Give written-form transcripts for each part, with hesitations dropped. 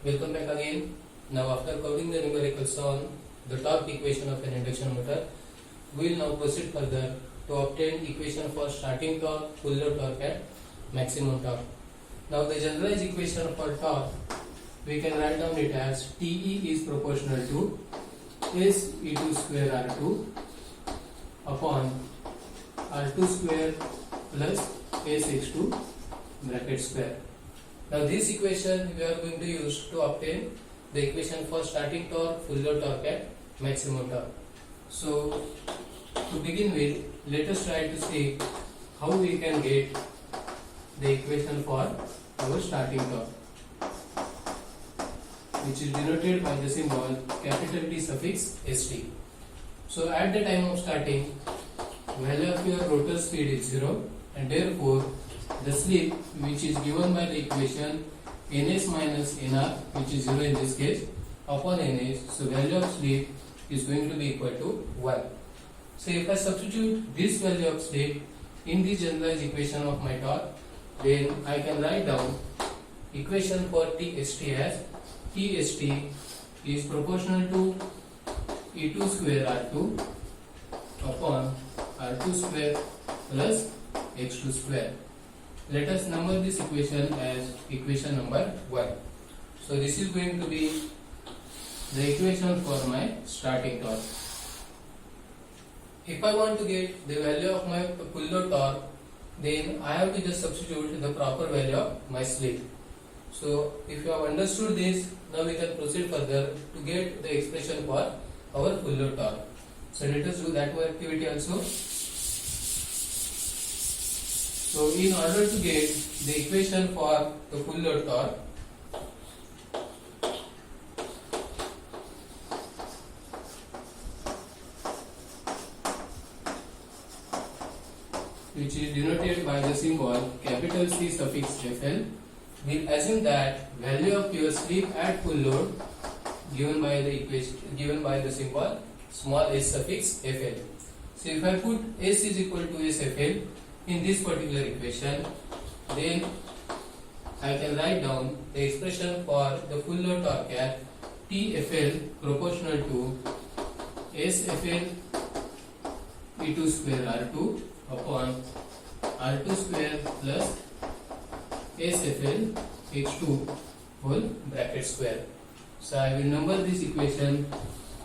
Welcome back again. Now after covering the numericals on the torque equation of an induction motor, we will now proceed further to obtain equation for starting torque, full load torque and maximum torque. Now the generalized equation for torque, we can write down it as TE is proportional to S E2 square R2 upon R2 square plus SX2 bracket square. Now this equation we are going to use to obtain the equation for starting torque, full load torque and maximum torque. So to begin with, let us try to see how we can get the equation for our starting torque, which is denoted by the symbol capital T suffix ST. So at the time of starting, value of your rotor speed is 0 and therefore the slip which is given by the equation ns minus nr, which is 0 in this case, upon ns, so value of slip is going to be equal to 1. So if I substitute this value of slip in the generalized equation of my torque, then I can write down equation for TST as TST is proportional to E2 square R2 upon R2 square plus X2 square. Let us number this equation as equation number 1. So this is going to be the equation for my starting torque. If I want to get the value of my full load torque, then I have to just substitute the proper value of my slip. So if you have understood this, now we can proceed further to get the expression for our full load torque. So let us do that activity also. So in order to get the equation for the full load torque, which is denoted by the symbol capital C suffix FL, we'll assume that value of your slip at full load given by the equation given by the symbol small s suffix FL. So if I put S is equal to SFL in this particular equation, then I can write down the expression for the full load torque as TFL proportional to SFL E2 square R2 upon R2 square plus SFL X2 whole bracket square. So I will number this equation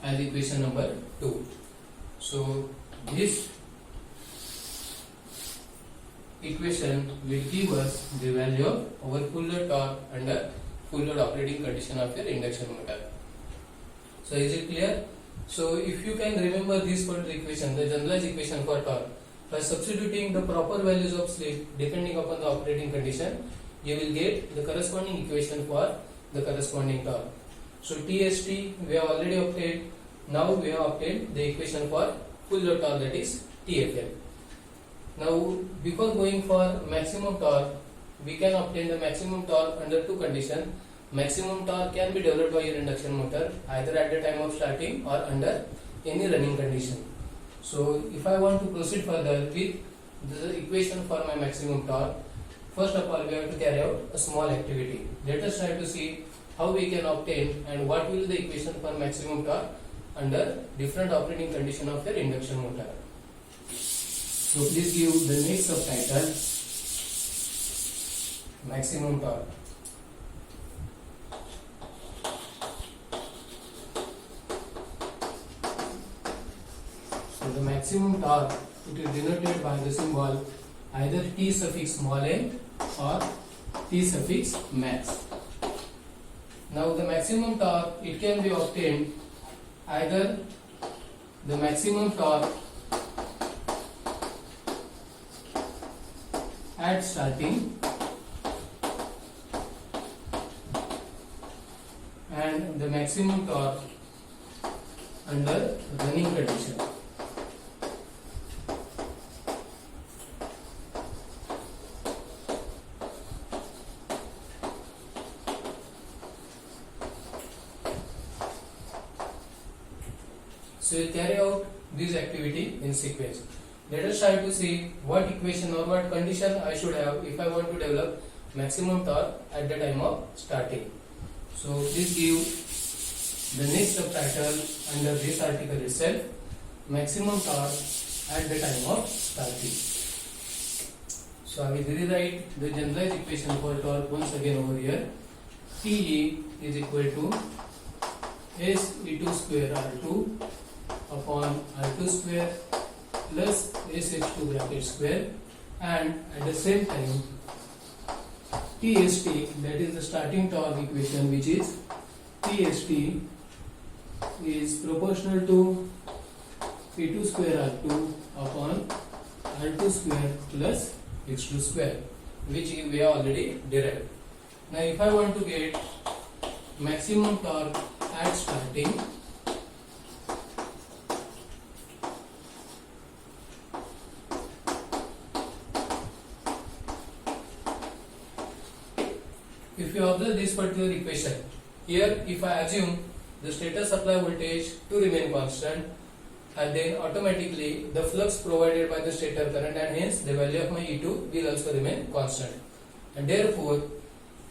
as equation number 2. So this equation will give us the value of our full load torque under full load operating condition of your induction motor. So is it clear? So if you can remember this particular equation, the generalized equation for torque, by substituting the proper values of slip depending upon the operating condition, you will get the corresponding equation for the corresponding torque. So TST we have already obtained. Now we have obtained the equation for full load torque, that is TFL. Now before going for maximum torque, we can obtain the maximum torque under two conditions. Maximum torque can be developed by your induction motor either at the time of starting or under any running condition. So if I want to proceed further with the equation for my maximum torque, first of all we have to carry out a small activity. Let us try to see how we can obtain and what will the equation for maximum torque under different operating condition of your induction motor. So please give the next subtitle maximum torque. So the maximum torque, it is denoted by the symbol either T suffix small n or T suffix max. Now the maximum torque, it can be obtained either the maximum torque at starting and the maximum torque under running condition. So we carry out this activity in sequence. Let us try to see what equation or what condition I should have if I want to develop maximum torque at the time of starting. So please give the next subtitle under this article itself, maximum torque at the time of starting. So I will rewrite the generalized equation for torque once again over here. TE is equal to S E2 square R2 upon R2 square plus SH2 bracket square, and at the same time TST, that is the starting torque equation, which is TST is proportional to E2 square R2 upon R2 square plus X2 square, which we have already derived. Now if I want to get maximum torque at starting, if you observe this particular equation, here if I assume the stator supply voltage to remain constant, and then automatically the flux provided by the stator current, and hence the value of my E2 will also remain constant. And therefore,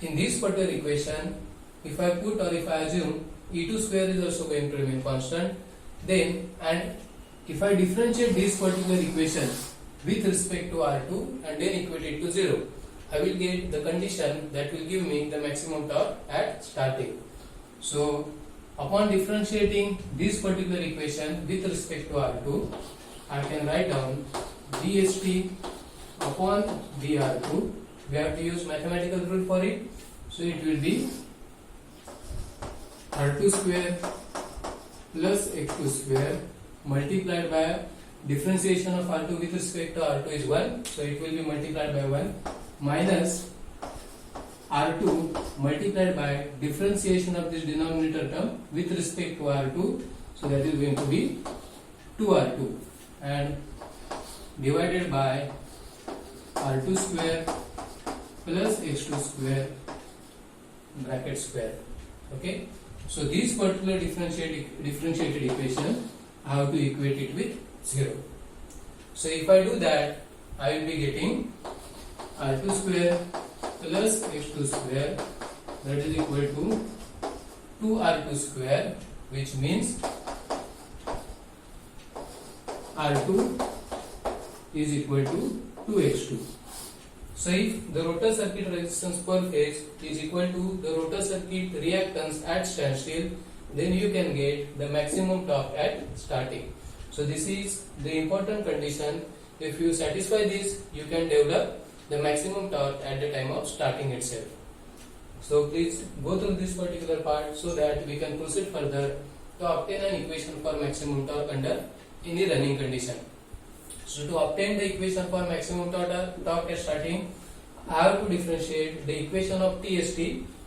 in this particular equation, if I put or if I assume E2 square is also going to remain constant, then and if I differentiate this particular equation with respect to R2 and then equate it to 0, I will get the condition that will give me the maximum torque at starting. So upon differentiating this particular equation with respect to R2, I can write down dSt upon dR2. We have to use mathematical rule for it. So it will be R2 square plus X2 square multiplied by differentiation of R2 with respect to R2 is 1. So it will be multiplied by 1 minus R2 multiplied by differentiation of this denominator term with respect to R2, so that is going to be 2R2, and divided by R2 square plus X2 square bracket square. Okay, so this particular differentiated equation I have to equate it with 0. So if I do that, I will be getting R2 square plus X2 square, that is equal to 2R2 square, which means R2 is equal to 2X2. So if the rotor circuit resistance per phase is equal to the rotor circuit reactance at standstill, then you can get the maximum torque at starting. So this is the important condition. If you satisfy this, you can develop the maximum torque at the time of starting itself. So please go through this particular part so that we can proceed further to obtain an equation for maximum torque under any running condition. So to obtain the equation for maximum torque at starting, I have to differentiate the equation of TST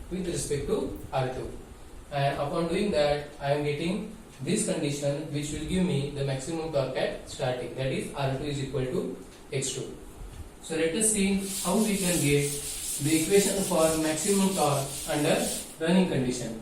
with respect to R2, and upon doing that, I am getting this condition which will give me the maximum torque at starting, that is R2 is equal to X2. So let us see how we can get the equation for maximum torque under running condition.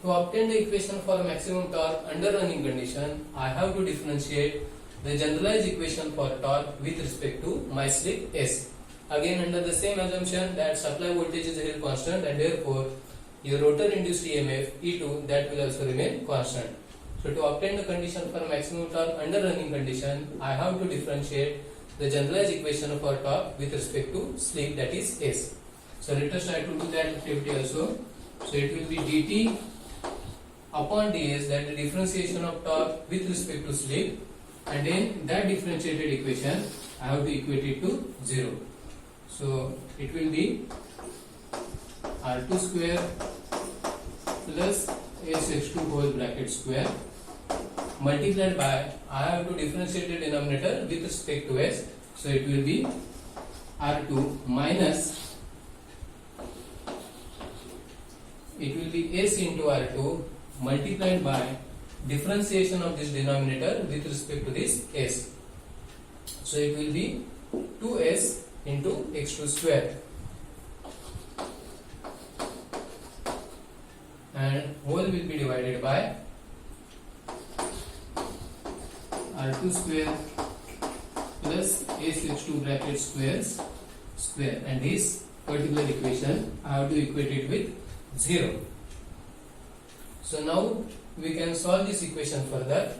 To obtain the equation for maximum torque under running condition, I have to differentiate the generalized equation for torque with respect to my slip S. Again, under the same assumption that supply voltage is held constant, and therefore your rotor induced EMF E2, that will also remain constant. So to obtain the condition for maximum torque under running condition, I have to differentiate the generalized equation for torque with respect to slip, that is S. So let us try to do that activity also. So it will be dt upon ds, that the differentiation of torque with respect to slip, and then that differentiated equation I have to equate it to 0. So it will be R2 square plus SH2 whole bracket square multiplied by, I have to differentiate the denominator with respect to S, so it will be R2 minus, it will be S into R2 multiplied by differentiation of this denominator with respect to this S. So it will be 2S into X2 square, and whole will be divided by R2 square plus S(x2) bracket square, and this particular equation I have to equate it with 0. So now we can solve this equation further,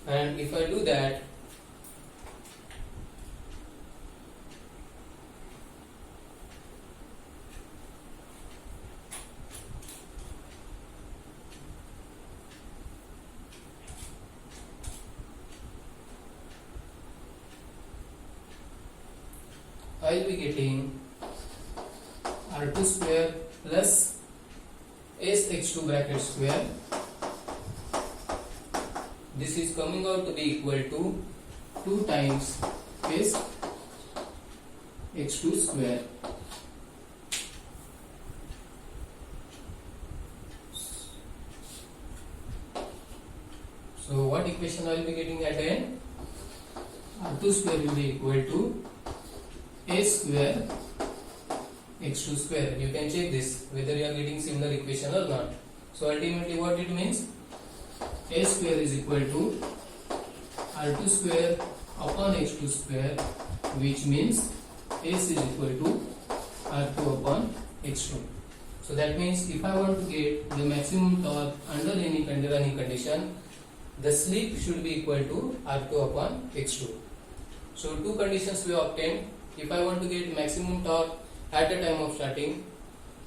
and if I do that, I will be getting R2 square plus S(x2) bracket square. This is coming out to be equal to 2 times S(x2) square. So what equation I will be getting at the end? R2 square will be equal to A square x2 square. You can check this whether you are getting similar equation or not. So ultimately what it means? A square is equal to R2 square upon x2 square, which means S is equal to R2 upon x2. So that means if I want to get the maximum torque under any running condition, the slip should be equal to R2 upon x2. So two conditions we obtained. If I want to get maximum torque at the time of starting,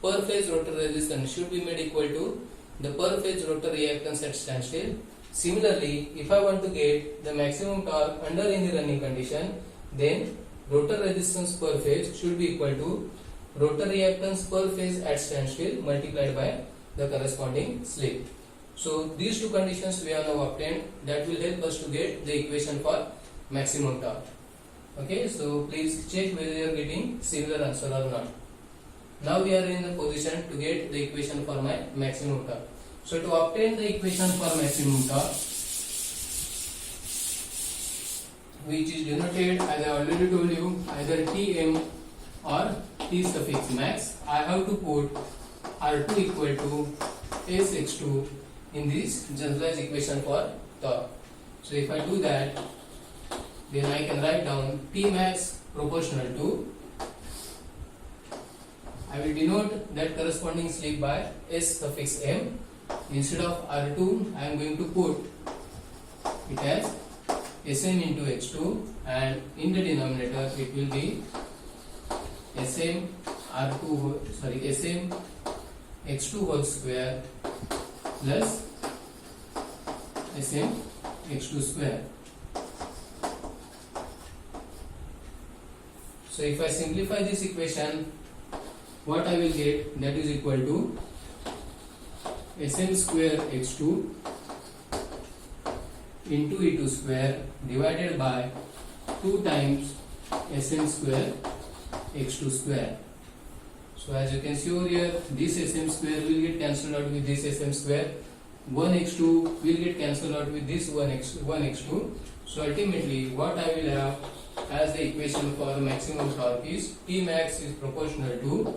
per phase rotor resistance should be made equal to the per phase rotor reactance at standstill. Similarly, if I want to get the maximum torque under any running condition, then rotor resistance per phase should be equal to rotor reactance per phase at standstill multiplied by the corresponding slip. So these two conditions we have now obtained, that will help us to get the equation for maximum torque. Okay, so please check whether you are getting similar answer or not. Now we are in the position to get the equation for my maximum torque. So to obtain the equation for maximum torque, which is denoted, as I already told you, either Tm or T suffix max, I have to put R2 equal to Sx2 in this generalized equation for torque. So if I do that, then I can write down T max proportional to, I will denote that corresponding slip by S suffix m. Instead of R2, I am going to put it as Sm into x2, and in the denominator it will be Sm x2 whole square plus Sm x2 square. So if I simplify this equation, what I will get, that is equal to Sm square x2 into E2 square divided by 2 times Sm square x2 square. So as you can see over here, this Sm square will get cancelled out with this Sm square. 1x2 will get cancelled out with this 1x2. So ultimately what I will have as the equation for the maximum torque is T max is proportional to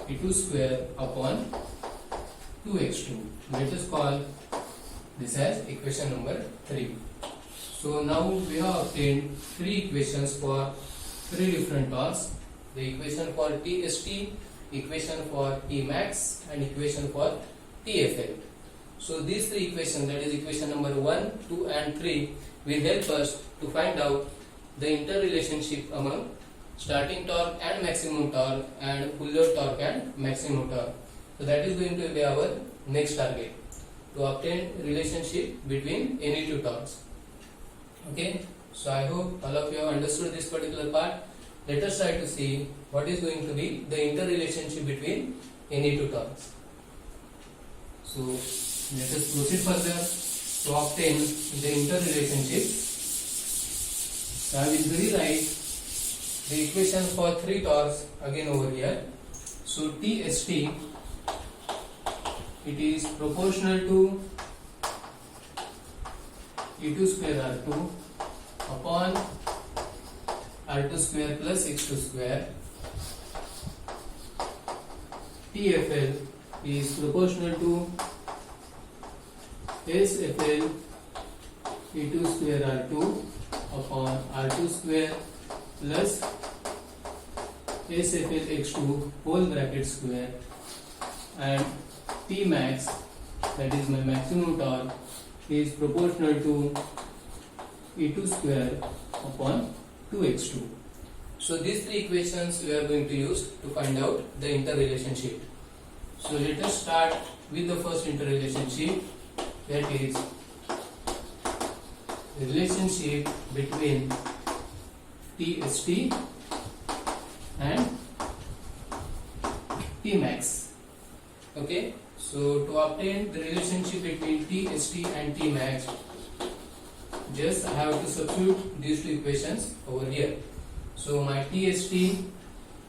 E2 square upon 2x2. Let us call this as equation number 3. So now we have obtained 3 equations for 3 different torques. The equation for TST, equation for T max, and equation for TFL. So these 3 equations, that is equation number 1, 2 and 3, will help us to find out the interrelationship among starting torque and maximum torque, and full load torque and maximum torque. So that is going to be our next target, to obtain relationship between any two torques. Okay, so I hope all of you have understood this particular part. Let us try to see what is going to be the interrelationship between any two torques. So let us proceed further to obtain the interrelationship. So I will rewrite the equation for 3 torques again over here. So TST, it is proportional to E2 square R2 upon R2 square plus X2 square. TFL, is proportional to SFL E2 square R2 upon R2 square plus SFL X2 whole bracket square, and T max, that is my maximum torque, is proportional to E2 square upon 2x2. So these three equations we are going to use to find out the interrelationship. So let us start with the first interrelationship, that is the relationship between TST and Tmax. Okay, so to obtain the relationship between TST and Tmax, just I have to substitute these two equations over here. So my TST,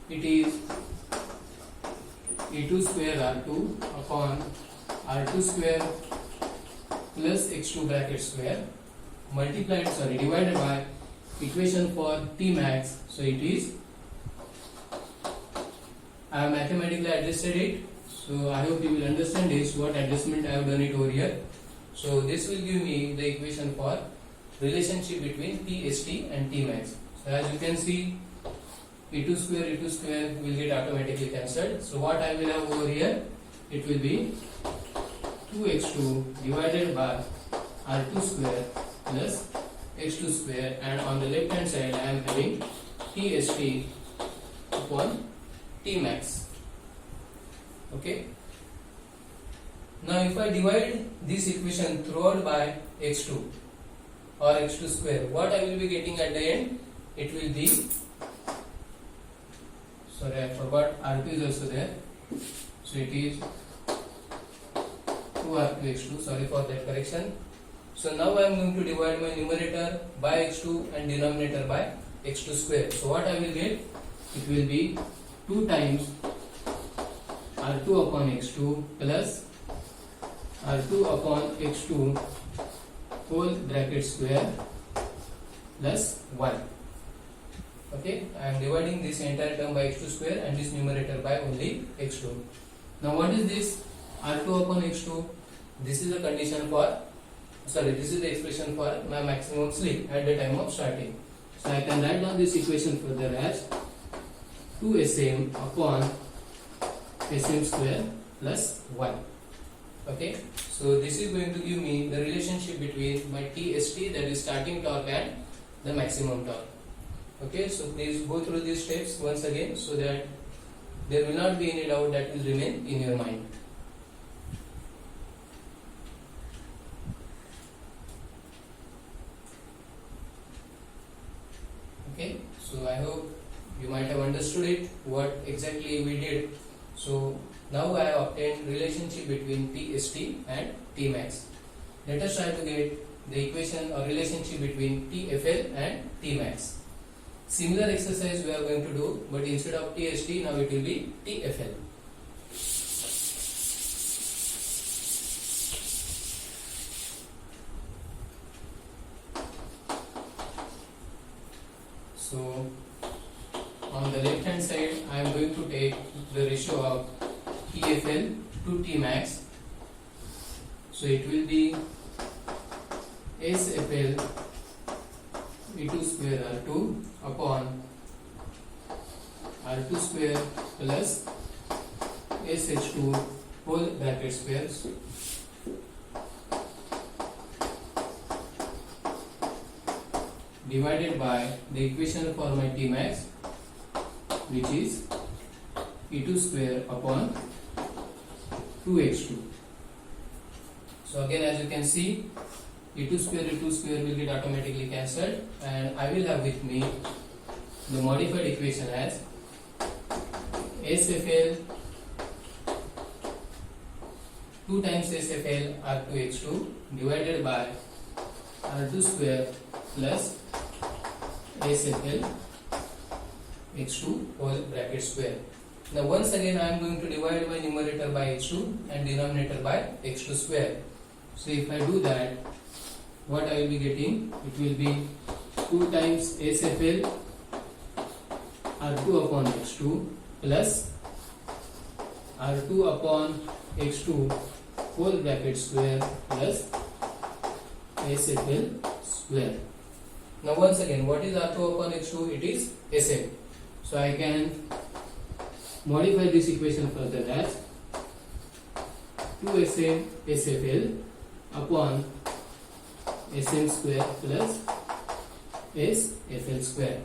it is E2 square R2 upon R2 square plus X2 bracket square divided by equation for Tmax. So it is, I have mathematically adjusted it. So I hope you will understand this, what adjustment I have done it over here. So this will give me the equation for relationship between TST and Tmax. So as you can see, E2 square will get automatically cancelled. So what I will have over here, it will be 2x2 divided by R2 square plus x2 square, and on the left hand side I am having TST upon Tmax. Okay. Now if I divide this equation throughout by x2 or x2 square, what I will be getting at the end? It will be, sorry I forgot, R2 is also there. So it is 2R2x2, sorry for that correction. So now I am going to divide my numerator by x2 and denominator by x2 square. So what I will get? It will be 2 times R2 upon x2 plus R2 upon x2 whole bracket square plus 1. Okay, I am dividing this entire term by x2 square and this numerator by only x2. Now what is this? R2 upon x2. This is the condition for, this is the expression for my maximum slip at the time of starting. So I can write down this equation further as 2Sm upon Sm square plus 1. Okay, so this is going to give me the relationship between my TST, that is starting torque, and the maximum torque. Okay, so please go through these steps once again so that there will not be any doubt that will remain in your mind. Okay, so I hope you might have understood it, what exactly we did. So now I have obtained relationship between TST and Tmax. Let us try to get the equation or relationship between TFL and Tmax. Similar exercise we are going to do, but instead of TST, now it will be TFL. So on the left hand side, I am going to take the ratio of TFL to Tmax. So it will be SFL E2 square R2 upon R2 square plus SH2 whole bracket squares divided by the equation for my Tmax, which is E2 square upon 2x2. So again, as you can see, E2 square will get automatically cancelled, and I will have with me the modified equation as SFL 2 times SFL R2x2 divided by R2 square plus SFL x2 whole bracket square. Now once again I am going to divide my numerator by x2 and denominator by x2 square. So if I do that, what I will be getting? It will be 2 times SFL R2 upon x2 plus R2 upon X2 whole bracket square plus SFL square. Now once again, what is R2 upon X2? It is SM. So I can modify this equation further as 2SM SFL upon SM square plus SFL square.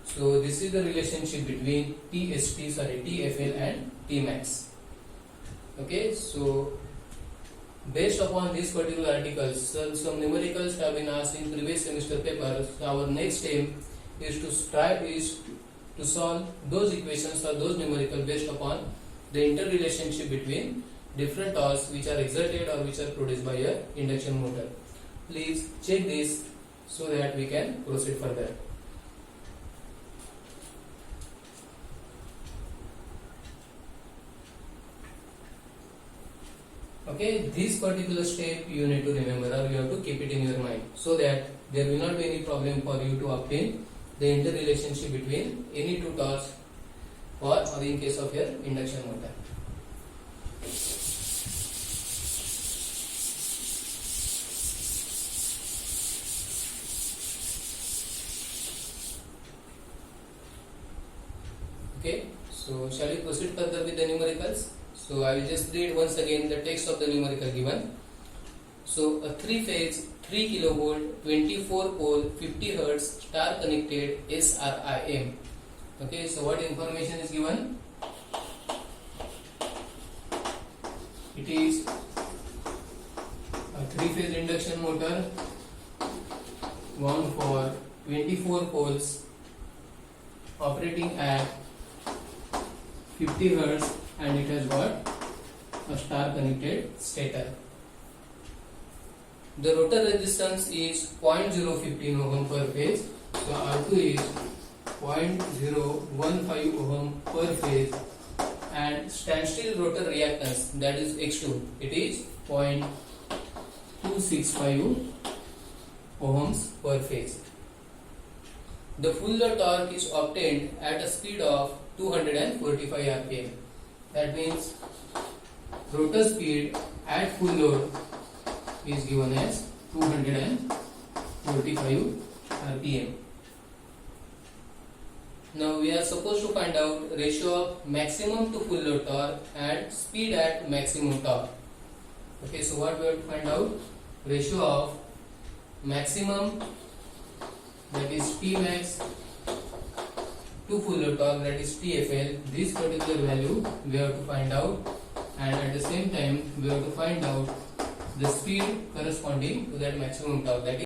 So this is the relationship between TFL and Tmax. Okay, so based upon this particular article, some numericals have been asked in previous semester papers. So our next aim is to solve those equations or those numericals based upon the interrelationship between different torques which are exerted or which are produced by a induction motor. Please check this so that we can proceed further. Okay, this particular step you need to remember, or you have to keep it in your mind so that there will not be any problem for you to obtain the interrelationship between any two torques or in case of your induction motor. Okay, so shall we proceed further with the numericals? So I will just read once again the text of the numerical given. So a 3-phase 3 kilovolt 24 pole 50 hertz star connected SRIM. Okay, so what information is given? It is a 3-phase induction motor wound for 24 poles operating at 50 hertz and it has got a star connected stator. The rotor resistance is 0.015 ohm per phase. So R2 is 0.015 ohm per phase and standstill rotor reactance, that is X2, it is 0.265 ohms per phase. The full load torque is obtained at a speed of 245 rpm. That means rotor speed at full load is given as 245 rpm. Now we are supposed to find out ratio of maximum to full load torque and speed at maximum torque. Okay, so what we have to find out? Ratio of maximum, that is Tmax, to full load torque, that is TFL. This particular value we have to find out, and at the same time we have to find out the speed corresponding to that maximum torque, that is